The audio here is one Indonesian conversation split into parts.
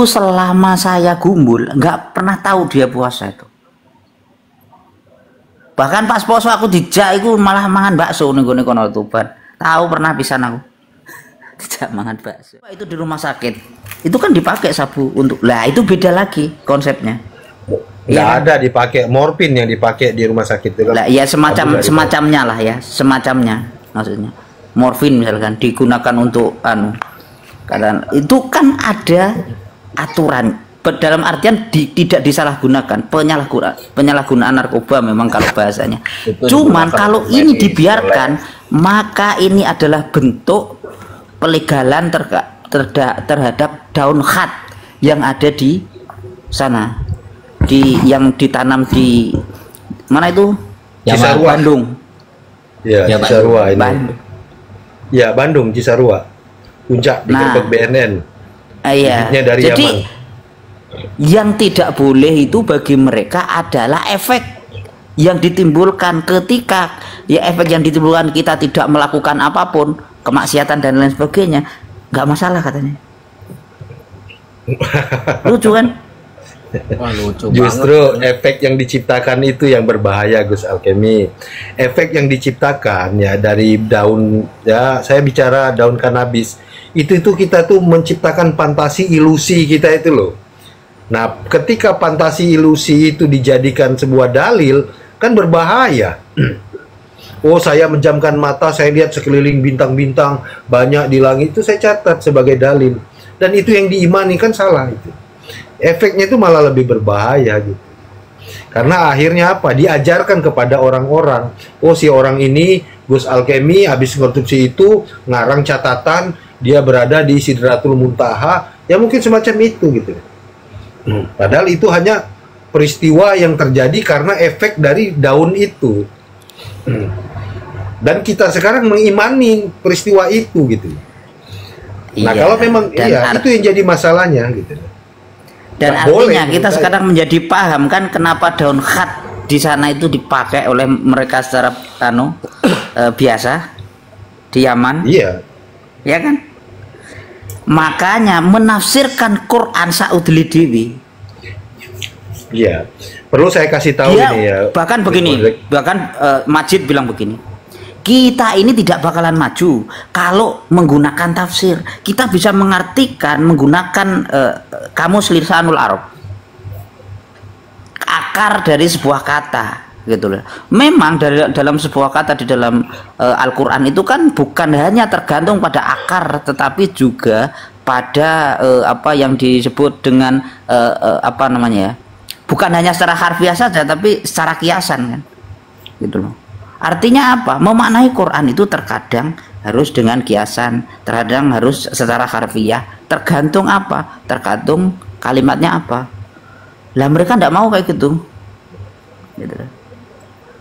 selama saya gumbul nggak pernah tahu dia puasa itu. Bahkan pas poso aku dijak itu malah mangan bakso nih gue kono Tuban. Tahu pernah pisan aku. Dijak mangan bakso. Itu di rumah sakit. Itu kan dipakai sabu untuk. Lah itu beda lagi konsepnya. Nggak ada dipakai morfin yang dipakai di rumah sakit itu kan. Lah ya semacamnya lah ya, semacamnya maksudnya. Morfin misalkan digunakan untuk kadang itu kan ada aturan. Dalam artian tidak disalahgunakan, penyalahgunaan narkoba memang kalau bahasanya. Cuman kalau ini dibiarkan, maka ini adalah bentuk pelegalan terhadap daun khat yang ada di sana, yang ditanam di mana itu? Cisarua. Bandung. Ya, Cisarua ini. Bandung. Ya, Bandung, Cisarua. Puncak di Gerbek BNN. Iya. Dari jadi Yaman. Yang tidak boleh itu bagi mereka adalah efek yang ditimbulkan ketika efek yang ditimbulkan kita tidak melakukan apapun, kemaksiatan dan lain sebagainya, nggak masalah katanya. Lucu kan? Wah, lucu Justru banget. efek yang diciptakan itu yang berbahaya, Gus Alkemi. Efek yang diciptakan ya dari daun, ya saya bicara daun kanabis, itu kita tuh menciptakan fantasi ilusi kita itu loh. Nah, ketika fantasi ilusi itu dijadikan sebuah dalil, kan berbahaya. Oh, saya menjamkan mata, saya lihat sekeliling bintang-bintang banyak di langit, itu saya catat sebagai dalil. Dan itu yang diimani, kan salah itu. Efeknya itu malah lebih berbahaya gitu. Karena akhirnya apa? Diajarkan kepada orang-orang. Oh, si orang ini, Gus Alkemi, habis korupsi itu, ngarang catatan, dia berada di Sidratul Muntaha, ya mungkin semacam itu gitu. Padahal itu hanya peristiwa yang terjadi karena efek dari daun itu. Dan kita sekarang mengimani peristiwa itu gitu. Nah, kalau memang itu yang jadi masalahnya gitu. Dan nggak artinya boleh, kita sekarang menjadi paham kan kenapa daun khat di sana itu dipakai oleh mereka secara biasa di Yaman. Iya. Ya kan? Makanya menafsirkan Quran saudli dewi. Iya. Perlu saya kasih tahu ini ya. Bahkan begini, Majid bilang begini. Kita ini tidak bakalan maju kalau menggunakan tafsir. Kita bisa mengartikan menggunakan kamus lisanul Arab. Akar dari sebuah kata gitu loh. Memang dalam sebuah kata di dalam Al-Qur'an itu kan bukan hanya tergantung pada akar tetapi juga pada apa yang disebut dengan apa namanya ya. Bukan hanya secara harfiah saja tapi secara kiasan kan. Gitu loh. Artinya apa? Memaknai Quran itu terkadang harus dengan kiasan, terkadang harus secara harfiah, tergantung apa? Tergantung kalimatnya apa. Lah mereka tidak mau kayak gitu. Gitu.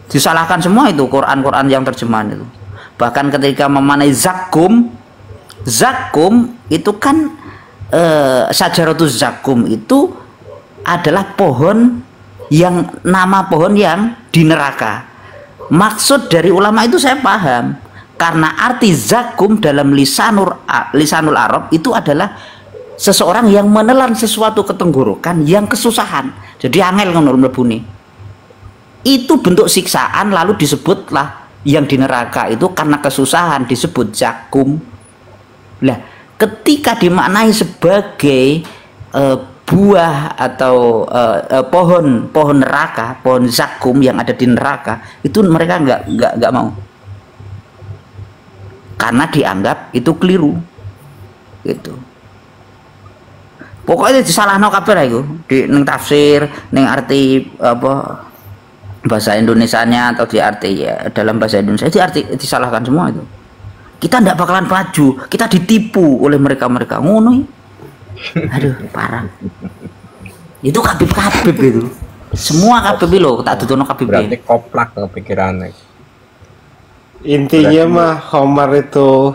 Disalahkan semua itu Quran yang terjemahan itu. Bahkan ketika memaknai zakum itu kan Syajaratuz zakum itu adalah pohon yang nama pohon yang di neraka. Maksud dari ulama itu saya paham karena arti zakum dalam lisanul Arab itu adalah seseorang yang menelan sesuatu ketenggorokan yang kesusahan. Jadi angel ngono mlebune. Itu bentuk siksaan lalu disebutlah yang di neraka itu karena kesusahan disebut zakum. Lah, ketika dimaknai sebagai buah atau pohon neraka, pohon zakum yang ada di neraka, itu mereka nggak mau karena dianggap itu keliru gitu. Pokoknya disalahno kabeh itu di neng tafsir, neng arti apa bahasa Indonesianya atau di arti ya dalam bahasa Indonesia disalahkan semua itu. Kita nggak bakalan maju, kita ditipu oleh mereka ngono. Aduh, parah. Itu Habib itu. Semua Habib lho, tak dudono Habib. Berarti koplak kepikirannya. Intinya mah Homer itu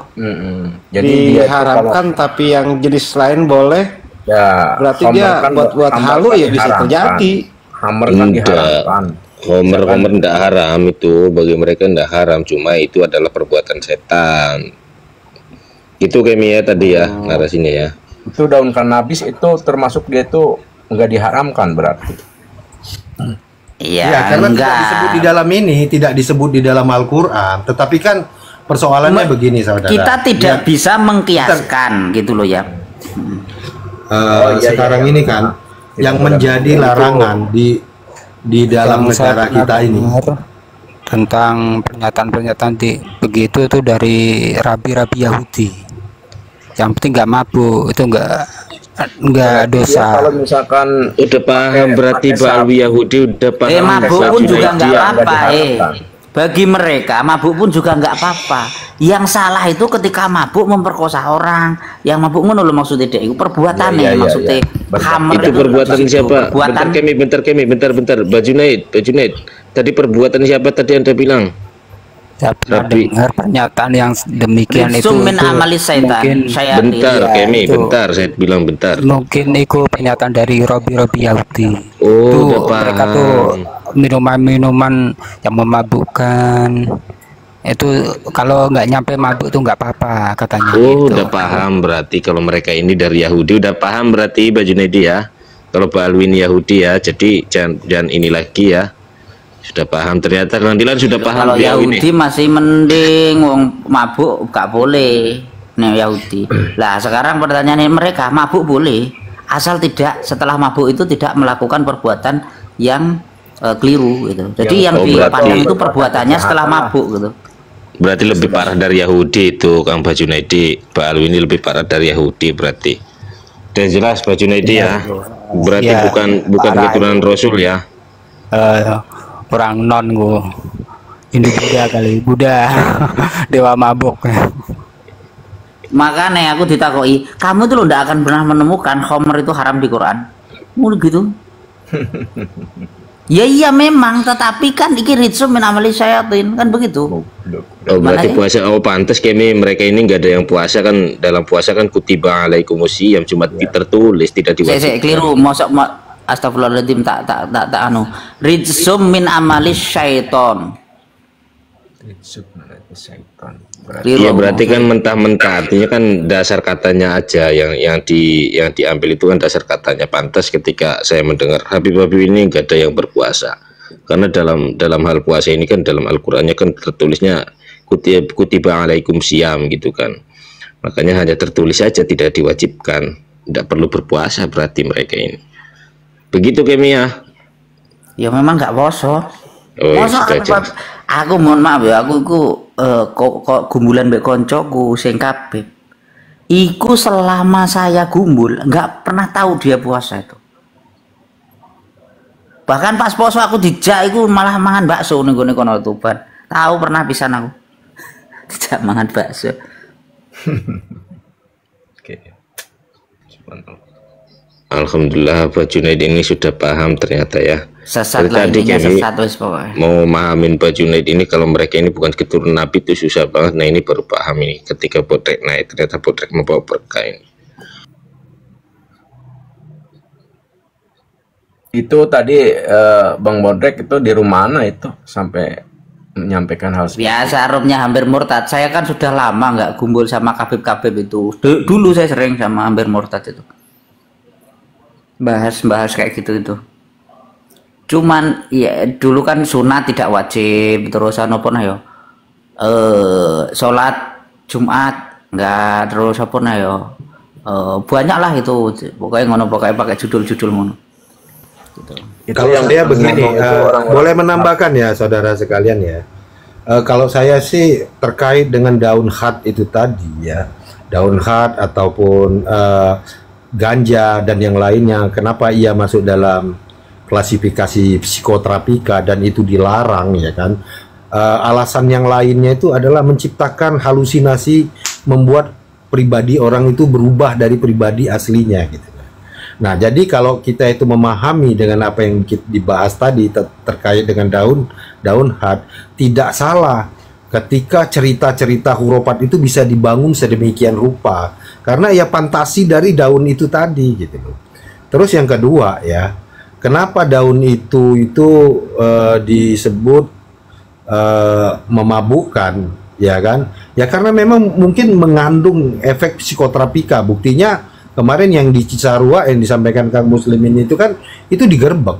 Jadi diharamkan tapi yang jenis lain boleh. Ya, berarti dia kan buat halu ya bisa terjadi. Homer kan diharamkan. Homer tidak haram itu, bagi mereka tidak haram, cuma itu adalah perbuatan setan. Itu Kemia tadi ya narasinya ya. Itu daun kanabis itu termasuk dia itu nggak diharamkan berarti. Iya, Ya, karena tidak enggak. disebut di dalam ini, tidak disebut di dalam Al-Qur'an. Tetapi kan persoalannya begini, saudara. Kita tidak Ya, bisa mengkiaskan gitu loh ya. sekarang ini kan yang menjadi larangan di dalam Yang saya negara pernah kita ini. dengar tentang pernyataan-pernyataan begitu itu dari rabi-rabi Yahudi. Yang penting nggak mabuk, itu nggak dosa. Ya, kalau misalkan Udah paham berarti pakai Pak Alwi Yahudi udah paham. Mabuk pun Pak juga Junaidi nggak ya. apa-apa. diharapkan. Bagi mereka mabuk pun juga nggak apa-apa. Yang salah itu ketika mabuk memperkosa orang. Yang mabuk ngono lho maksudnya dek. Itu perbuatannya Iya, iya, maksudnya. iya. Betul. Hammer Itu perbuatan di situ. siapa? Perbuatan Bentar Kemi, bentar. Baju Naid. Tadi perbuatan siapa tadi Anda bilang? Saya pernah Rabi. dengar pernyataan yang demikian itu. Rizum min amalis syaitan. Mungkin Saya Bentar, iya, Kemi, itu. bentar. Saya bilang bentar. mungkin itu pernyataan dari Robi Yahudi. Oh, Tuh, udah paham. mereka tuh minuman-minuman yang memabukkan. Itu kalau nggak nyampe mabuk tuh nggak apa-apa katanya. Oh, gitu. udah paham berarti kalau mereka ini dari Yahudi udah paham berarti Baju Naidi ya. Kalau Pak Alwi ini Yahudi ya, jadi jangan ini lagi ya. Sudah paham, ternyata Kang Dilan sudah paham kalau beliau ini. Yahudi masih mending, wong mabuk gak boleh. Nih Yahudi. Lah sekarang pertanyaannya mereka mabuk boleh, asal tidak setelah mabuk itu tidak melakukan perbuatan yang keliru gitu. Jadi yang oh, dipandang berarti- itu perbuatannya setelah mabuk gitu. Berarti lebih parah dari Yahudi itu Kang Baju Naidi. Pak Alwi ini lebih parah dari Yahudi berarti. Udah jelas Baju Naidi ya. Berarti Iya, bukan parah keturunan Rasul ya. Orang non gua. Hindu Buddha kali, Buddha. Dewa mabuk. Makanya aku ditakoi, kamu tuh lo ndak akan pernah menemukan khamr itu haram di Quran. Mau gitu. Ya iya memang, tetapi kan iki rizum min amali syayatin kan begitu. Oh berarti Mana- puasa, oh pantas Kemi mereka ini nggak ada yang puasa kan. Dalam puasa kan kutiba alaikumusiyam cuma tertulis tidak Saya diwajibkan. keliru, mosok astagfirullahaladzim tak anu. Rizum min amali syaiton. Keliru. Iya berarti kan mentah-mentah artinya kan dasar katanya aja yang diambil itu kan dasar katanya. Pantas ketika saya mendengar Habib-Habib ini nggak ada yang berpuasa karena dalam hal puasa ini kan dalam Al-Qur'annya kan tertulisnya kutiba alaikum siyam gitu kan, makanya hanya tertulis saja tidak diwajibkan, tidak perlu berpuasa berarti mereka ini begitu Kemi ya. Ya memang nggak poso. Oh, ya Poso sudah apa? jelas. Aku mohon maaf ya, aku kok gumbulan mbek koncoku sing kabeh. Iku selama saya gumbul nggak pernah tahu dia puasa itu. Bahkan pas poso aku dijak iku malah mangan bakso ning gone kono Tuban. Tahu pernah pisan aku. Dijak mangan bakso. Oke. Subhanallah. Alhamdulillah Pak Junaid ini sudah paham ternyata ya. Sesat Dari lah tadi intinya, Kemi sesat wis pokoknya. mau mahamin Pak Junaid ini kalau mereka ini bukan keturunan Nabi itu susah banget. Nah ini baru paham ini ketika Bodrek naik ternyata Bodrek membawa berkah ini. Itu tadi Bang Bodrek itu di rumah mana itu sampai menyampaikan hal seperti Biasa Arabnya hampir murtad. Saya kan sudah lama nggak gumbul sama Kabib-Kabib itu. Dulu saya sering sama hampir murtad itu. Bahas kayak gitu itu. Cuman ya dulu kan sunat tidak wajib terus apa nah yo. Sholat Jumat nggak terus apa nah yo. Banyak lah itu. Pokoknya ngono pokoknya pakai judul-judul ngono. itu Kalau yang saya begini, ngomong itu orang-orang- boleh menambahkan ya saudara sekalian ya. Kalau saya sih terkait dengan daun khat itu tadi ya, daun khat ataupun ganja dan yang lainnya, kenapa ia masuk dalam klasifikasi psikoterapika dan itu dilarang ya kan? Alasan yang lainnya itu adalah menciptakan halusinasi, membuat pribadi orang itu berubah dari pribadi aslinya gitu. Nah, jadi kalau kita itu memahami dengan apa yang kita dibahas tadi terkait dengan daun khat, tidak salah ketika cerita-cerita hurufat itu bisa dibangun sedemikian rupa karena ya fantasi dari daun itu tadi gitu loh. Terus yang kedua ya, kenapa daun itu disebut memabukkan ya kan? Ya karena memang mungkin mengandung efek psikoterapika. Buktinya Kemarin yang di Cisarua yang disampaikan Kang Muslimin itu kan itu digerebek.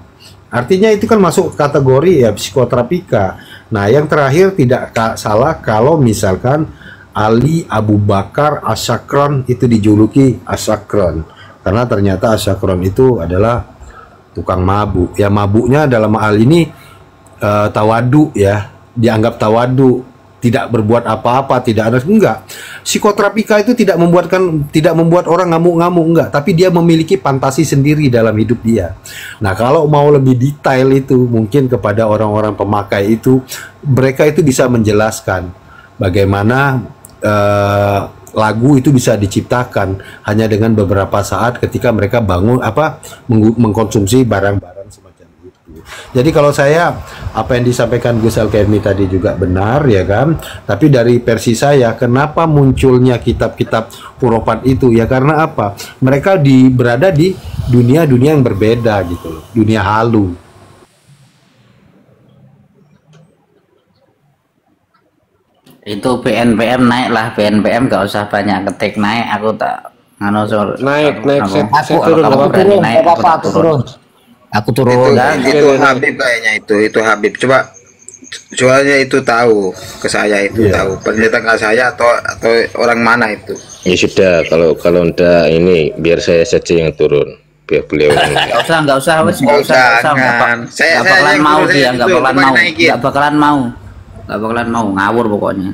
Artinya itu kan masuk kategori ya psikoterapika. Nah, yang terakhir tidak salah kalau misalkan Ali Abu Bakar Asyakron itu dijuluki Asyakron. Karena ternyata Asyakron itu adalah tukang mabuk. Ya mabuknya dalam hal ini tawadu ya, dianggap tawadu, tidak berbuat apa-apa, tidak ada, enggak. Psikoterapika itu tidak membuat orang ngamuk-ngamuk, enggak, tapi dia memiliki fantasi sendiri dalam hidup dia. Nah, kalau mau lebih detail itu mungkin kepada orang-orang pemakai itu, mereka itu bisa menjelaskan bagaimana lagu itu bisa diciptakan hanya dengan beberapa saat ketika mereka mengkonsumsi barang-barang semacam itu. Jadi kalau saya, apa yang disampaikan Gus Alkemi tadi juga benar ya kan, tapi dari versi saya, kenapa munculnya kitab-kitab Khurafat itu ya karena apa, mereka berada di dunia-dunia yang berbeda gitu loh, dunia halu. Itu BNPM naik lah, BNPM gak usah banyak ketik, naik aku tak naik aku turun, kalau kamu berani naik aku tak turun. Aku turun. Itu Habib kayaknya itu Habib. Coba soalnya itu tahu ke saya itu tahu penelitian ke saya atau orang mana itu. Ya sudah, kalau enggak ini biar saya saja yang turun, biar beliau Nggak usah nggak bakalan mau dia, nggak bakalan mau ngawur pokoknya.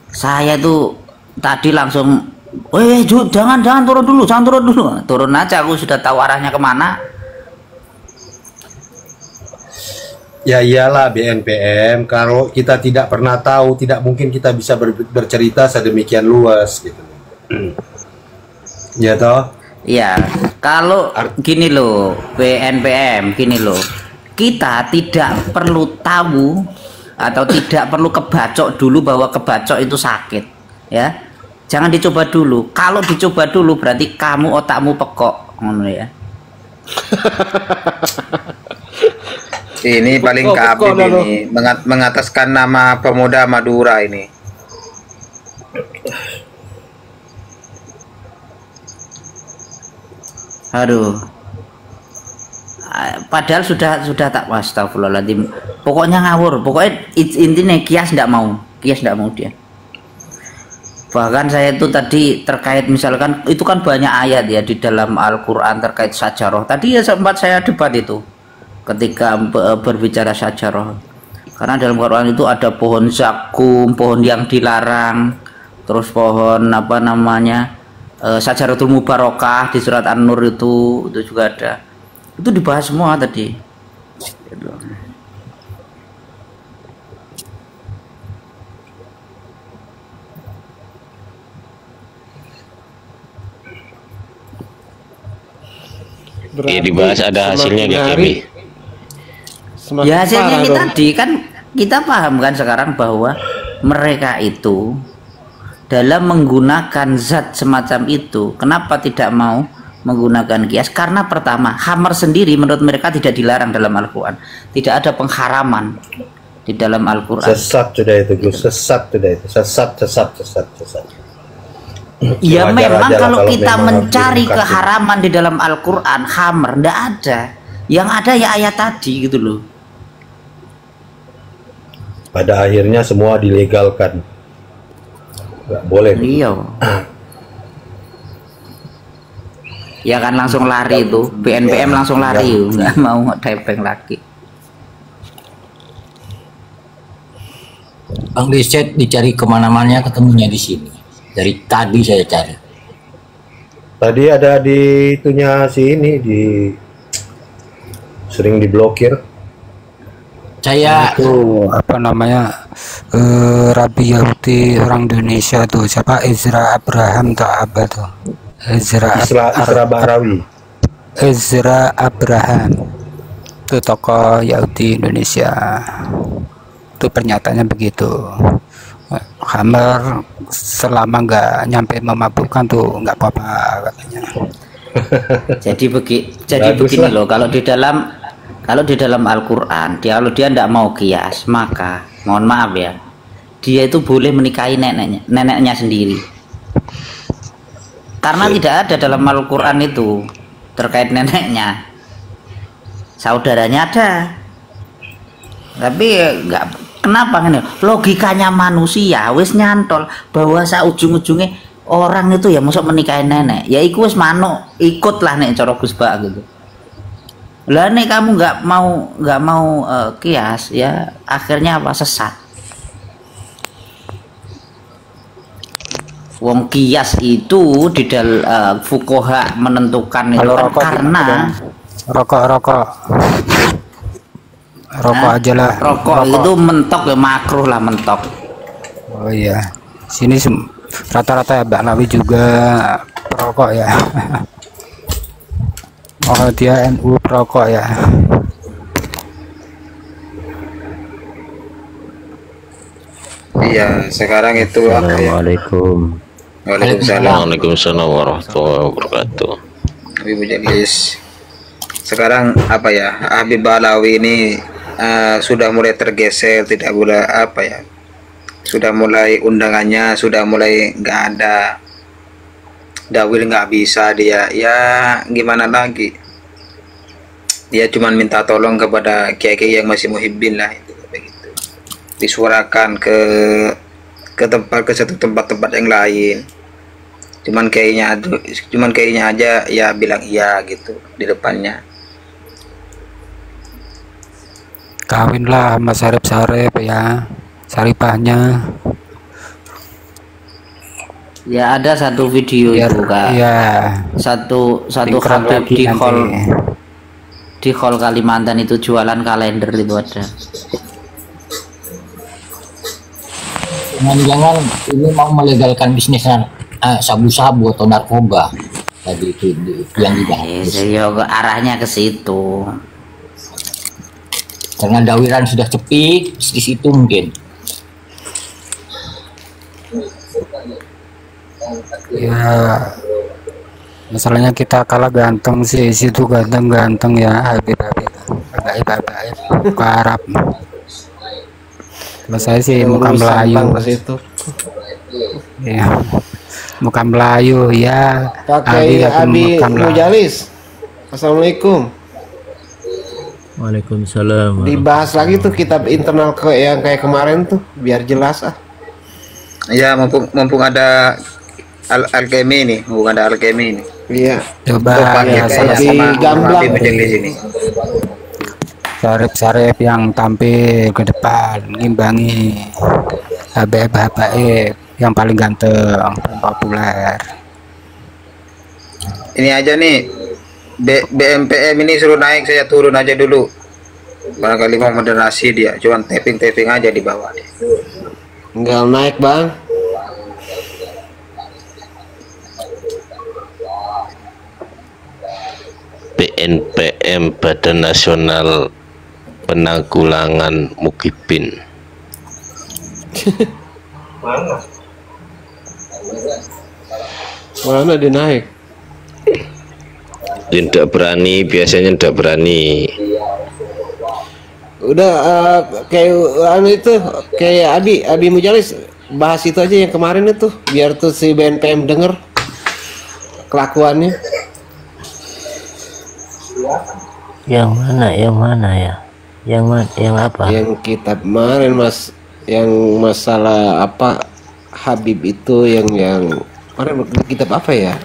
Saya tuh tadi langsung, jangan turun dulu, turun aja, aku sudah tahu arahnya kemana. Ya iyalah BNPM, kalau kita tidak pernah tahu, tidak mungkin kita bisa bercerita sedemikian luas gitu. Ya toh? Iya, kalau gini loh, BNPM gini loh, kita tidak perlu tahu atau tidak perlu kebacok dulu bahwa kebacok itu sakit, ya. Jangan dicoba dulu. Kalau dicoba dulu berarti kamu otakmu pekok, ngono ya. Ini paling kabin ini mengataskan nama pemuda Madura ini. Aduh. Padahal sudah tak, astagfirullahaladzim. Pokoknya ngawur. Pokoknya intinya kias tidak mau dia. Bahkan saya itu tadi terkait misalkan itu kan banyak ayat ya di dalam Al-Qur'an terkait sajarah. Tadi ya sempat saya debat itu ketika berbicara sajarah. Karena dalam Quran itu ada pohon zakum, pohon yang dilarang, terus pohon Sajaratul Mubarakah di surat An-Nur itu juga ada. Itu dibahas semua tadi. ya dibahas, ada hasilnya nggak Kemi? Ya hasilnya ini tadi kan kita paham kan sekarang bahwa mereka itu dalam menggunakan zat semacam itu, kenapa tidak mau menggunakan kias? Karena pertama, khamar sendiri menurut mereka tidak dilarang dalam Al-Quran, tidak ada pengharaman di dalam Al-Quran. Sesat sudah itu, Gus. Sesat. Ya memang kalau kita mencari keharaman di dalam Al-Quran, khamar tidak ada. Yang ada ya ayat tadi gitu loh. Pada akhirnya semua dilegalkan. Nggak boleh. Iya. Ya kan langsung lari itu, BNPM langsung lari, nggak mau tepeng lagi. Bang Riset dicari kemana-mana, ketemunya di sini. Dari tadi saya cari. Tadi ada di itunya sini, sering diblokir. Saya Itu Rabi Yahudi orang Indonesia tuh, siapa, Ezra Abraham tuh apa tuh? Ezra Bahrawi. Ezra Abraham itu tokoh Yahudi Indonesia. Itu pernyataannya begitu. Khamar selama nggak nyampe memabukkan tuh nggak apa-apa katanya. Jadi begini loh, kalau di dalam Al-Quran, kalau dia tidak mau kias, maka mohon maaf ya, dia itu boleh menikahi neneknya sendiri. Karena tidak ada dalam Al-Quran itu terkait neneknya. Saudaranya ada, tapi nggak. Kenapa ini? Logikanya manusia wis nyantol bahwa ujung-ujungnya orang itu ya masuk menikahin nenek. Ya iku wis manuk, ikutlah nek cara Gus Bak gitu. Lah nek kamu nggak mau kias ya akhirnya apa? Sesat. Wong kias itu di dalam fuqaha menentukan itu kan karena rokok aja lah. Rokok itu mentok ya, makruh lah mentok. Oh iya, sini rata-rata ya Mbak Nawi juga perokok ya. Oh dia NU perokok ya. Iya, sekarang itu apa ya? Assalamualaikum. Waalaikumsalam warahmatullahi wabarakatuh. Habib Mujalis. Sekarang apa ya? Habib Balawi ini sudah mulai tergeser, tidak boleh apa ya? Sudah mulai undangannya sudah mulai nggak ada. Dawil nggak bisa dia. Ya gimana lagi? Dia cuma minta tolong kepada kiai-kiai yang masih muhibbin lah itu begitu. Disuarakan ke satu tempat yang lain. Cuman kayaknya aja ya bilang iya gitu di depannya. Kawin lah sama Sarip ya, Saripahnya. Ya ada satu video Biar, itu Kak. ya Satu Lingkaran Habib lagi nanti. di hall Kalimantan itu jualan kalender itu ada. Jangan-jangan ini mau melegalkan bisnis sabu-sabu atau narkoba tadi itu yang dibahas. Ya arahnya ke situ. Karena dawiran sudah sepi, di situ mungkin. Ya masalahnya kita kalah ganteng sih, situ ganteng ya, Habib ke Arab. Kalau saya sih muka Melayu ke situ. ya, muka Melayu ya. Pakai Abi Mujalis. Assalamualaikum. Waalaikumsalam. Dibahas lagi tuh kitab internal yang kayak kemarin tuh biar jelas ah. Ya mumpung ada alkemi nih, mumpung ada alkemi nih. Iya. Coba ya, sama gamblang di sini. Sarip yang tampil ke depan ngimbangi Habib yang paling ganteng, populer. Ini aja nih BMPM ini suruh naik, saya turun aja dulu. Barangkali mau moderasi dia, cuman tapping aja di bawah deh. Enggak naik bang. BNPM Badan Nasional Penanggulangan Mukibin. Mana dia naik? Tidak berani, biasanya tidak berani. Udah kayak itu kayak Adi Mujalis bahas itu aja yang kemarin itu biar tuh si BNPM denger kelakuannya. Yang mana ya? Yang apa? Yang kita kemarin Mas, yang masalah apa Habib itu yang kemarin kitab apa ya?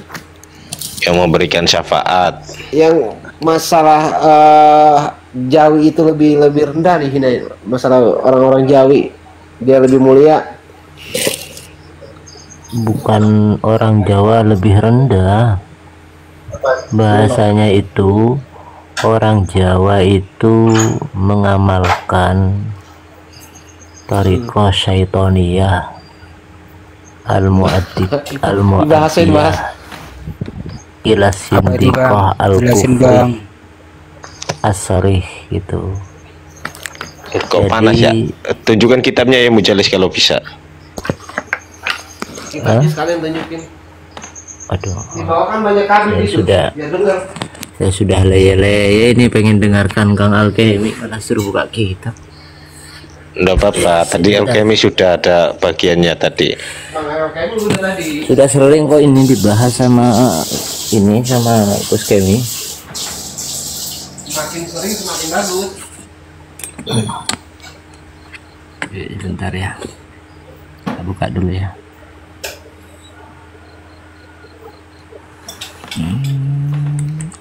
Yang memberikan syafaat. Yang masalah Jawi itu lebih rendah dihina. Masalah orang-orang Jawi dia lebih mulia. Bukan orang Jawa lebih rendah. Bahasanya itu orang Jawa itu mengamalkan tariqah syaitoniyah al-mu'addiyah ila sindiqah al-kufri as-sarih gitu. Kok panas ya? Tunjukkan kitabnya ya Mujalis kalau bisa. Kitabnya sekalian tunjukin. Aduh. Dibawakan banyak kali itu. Saya sudah leye-leye ini pengen dengarkan Kang Alkemi karena suruh buka kitab. Enggak apa-apa. Tadi alkemi sudah ada bagiannya tadi. Sudah sering kok ini dibahas sama Gus Kemi. Semakin sering semakin bagus. Bentar ya, kita buka dulu ya.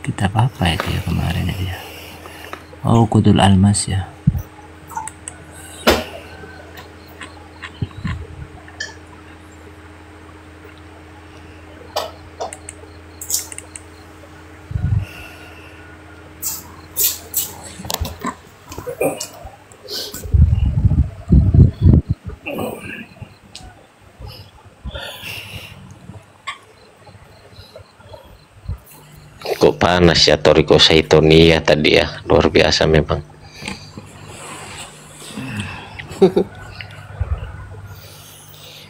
Kita apa itu ya kemarin ya? Oh, Kudul Almas ya. Kok panas ya Toriko Syaitonia tadi ya, luar biasa memang.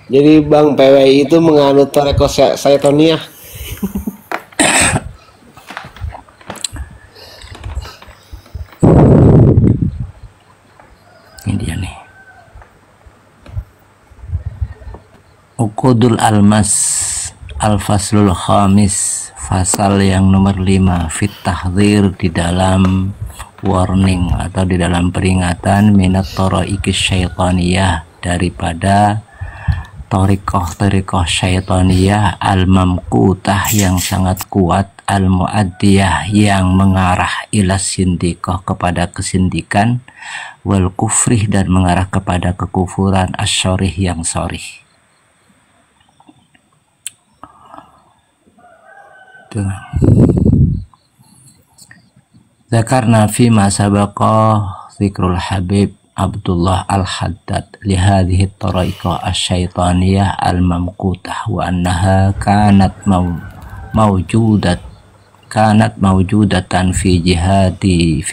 Jadi Bang PWI itu menganut Toriko Syaitonia. Ini dia nih. Uqudul Almas Al-Faslul Khamis, pasal yang nomor 5, fit tahdzir, di dalam warning atau di dalam peringatan, minat tharaikis syaitaniyah, daripada thariqah syaitaniyah, al-mamqutah, yang sangat kuat, al-muaddiyah, yang mengarah ila sindiqah, kepada kesindikan, wal kufrih, dan mengarah kepada kekufuran, asyarih, yang sorih. Zakarna fi ma sabaqa zikrul Habib Abdullah Al-Haddad li hadhihi at-tariqah asy-syaitaniyah al-mamqutah, wa annaha kanat mawjudatan fi jihati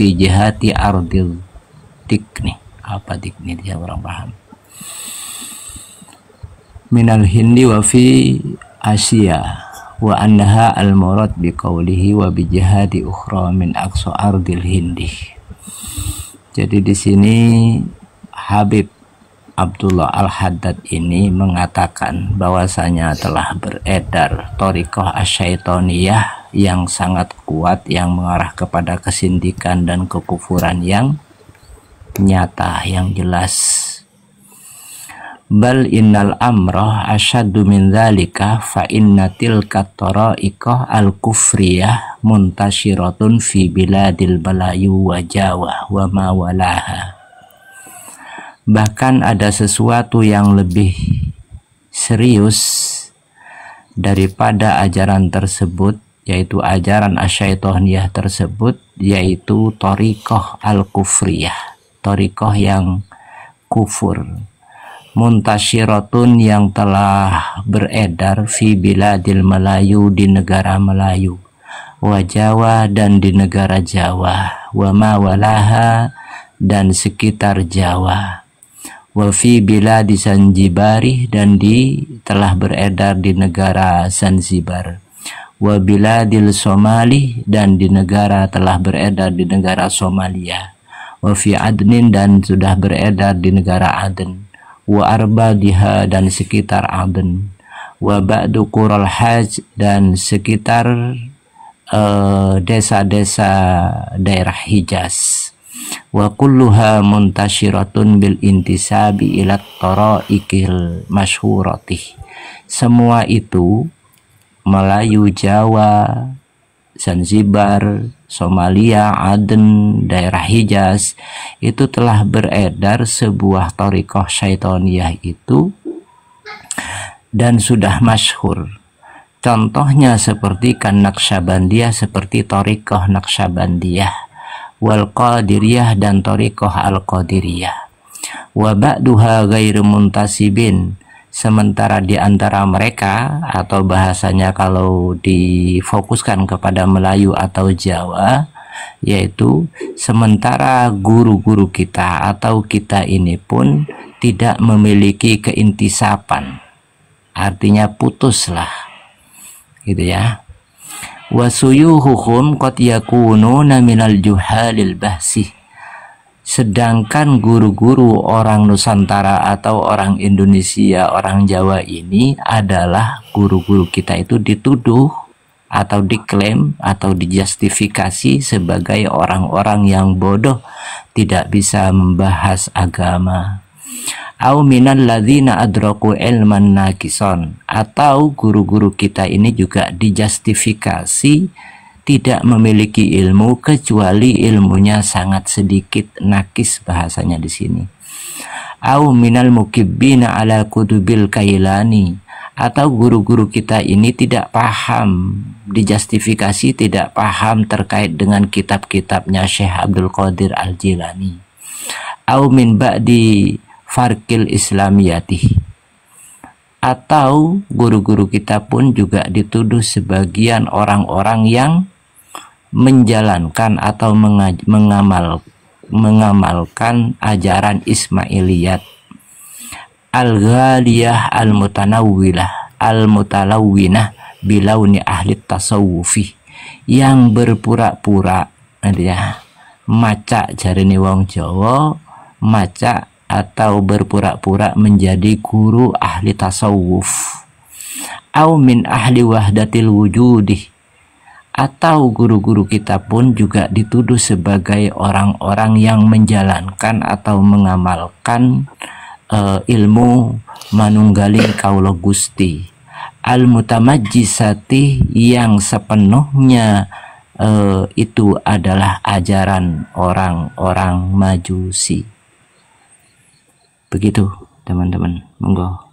ardil dikni. Apa dikni dia orang paham? Minal Hindi wa fi Asia, wa annaha al-murad biqaulihi wa bi jihadi ukhra min aqsa ardil Hindi. Jadi di sini Habib Abdullah Al-Haddad ini mengatakan bahwasanya telah beredar thariqah asyaitoniyah yang sangat kuat, yang mengarah kepada kesindikan dan kekufuran yang nyata, yang jelas. Bal innal amrah asyaddu min dzalika, fa inna tilka tara'iqah al-kufriyah muntasyiratun fi biladil Balayu wa Jawa wa ma walaha. Bahkan ada sesuatu yang lebih serius daripada ajaran tersebut, yaitu ajaran asyaitoniyah tersebut, yaitu thariqah al-kufriyah, thariqah yang kufur, muntasyiratun, yang telah beredar, fi biladil Melayu, di negara Melayu, wa Jawa, dan di negara Jawa, wa ma walaha, dan sekitar Jawa, wa fi biladi Zanzibari, dan telah beredar di negara Zanzibar, wa biladil Somali, dan telah beredar di negara Somalia, wa fi Adnin, dan sudah beredar di negara Aden, wa arbadiha, dan sekitar Aden, wa ba'du qural hajj, dan sekitar desa-desa daerah Hijaz, wa kulluha muntasyiratun bil intisabi ila tara'iqil masyhurati. Semua itu, Melayu, Jawa, Zanzibar, Somalia, Aden, daerah Hijaz, itu telah beredar sebuah thariqah syaitoniyah itu dan sudah masyhur. Contohnya seperti kan Naqsyabandiyah, seperti thariqah Naqsyabandiyah, wal Qadiriyah, dan thariqah al-Qadiriyah. Wa ba'duha ghairu muntasibin, sementara di antara mereka, atau bahasanya kalau difokuskan kepada Melayu atau Jawa, yaitu sementara guru-guru kita atau kita ini pun tidak memiliki keintisapan, artinya putuslah, gitu ya. Wasuyuhuhum qad yakununa minal juhalil bahsi, Sedangkan guru-guru orang Nusantara atau orang Indonesia, orang Jawa ini adalah guru-guru kita itu dituduh atau diklaim atau dijustifikasi sebagai orang-orang yang bodoh, tidak bisa membahas agama. Au minal ladzina adraku ilman nakison, atau guru-guru kita ini juga dijustifikasi tidak memiliki ilmu kecuali ilmunya sangat sedikit, nakis bahasanya di sini. Au minal mukibbina ala kutubil kailani, atau guru-guru kita ini tidak paham, dijustifikasi tidak paham terkait dengan kitab-kitabnya Syekh Abdul Qadir Al-Jilani. Au min ba'di farqil islamiyati, atau guru-guru kita pun juga dituduh sebagian orang-orang yang menjalankan atau mengamalkan ajaran Ismailiyat al-ghaliyah al-mutanawwilah al-mutalawwinah bilauni ahli tasawufi, yang berpura-pura ya maca jarine wong Jawa, maca atau berpura-pura menjadi guru ahli tasawuf. Au min ahli wahdatil wujudi, atau guru-guru kita pun juga dituduh sebagai orang-orang yang menjalankan atau mengamalkan ilmu manunggaling kaula Gusti al-mutamajjisati, yang sepenuhnya itu adalah ajaran orang-orang Majusi. Begitu teman-teman, monggo.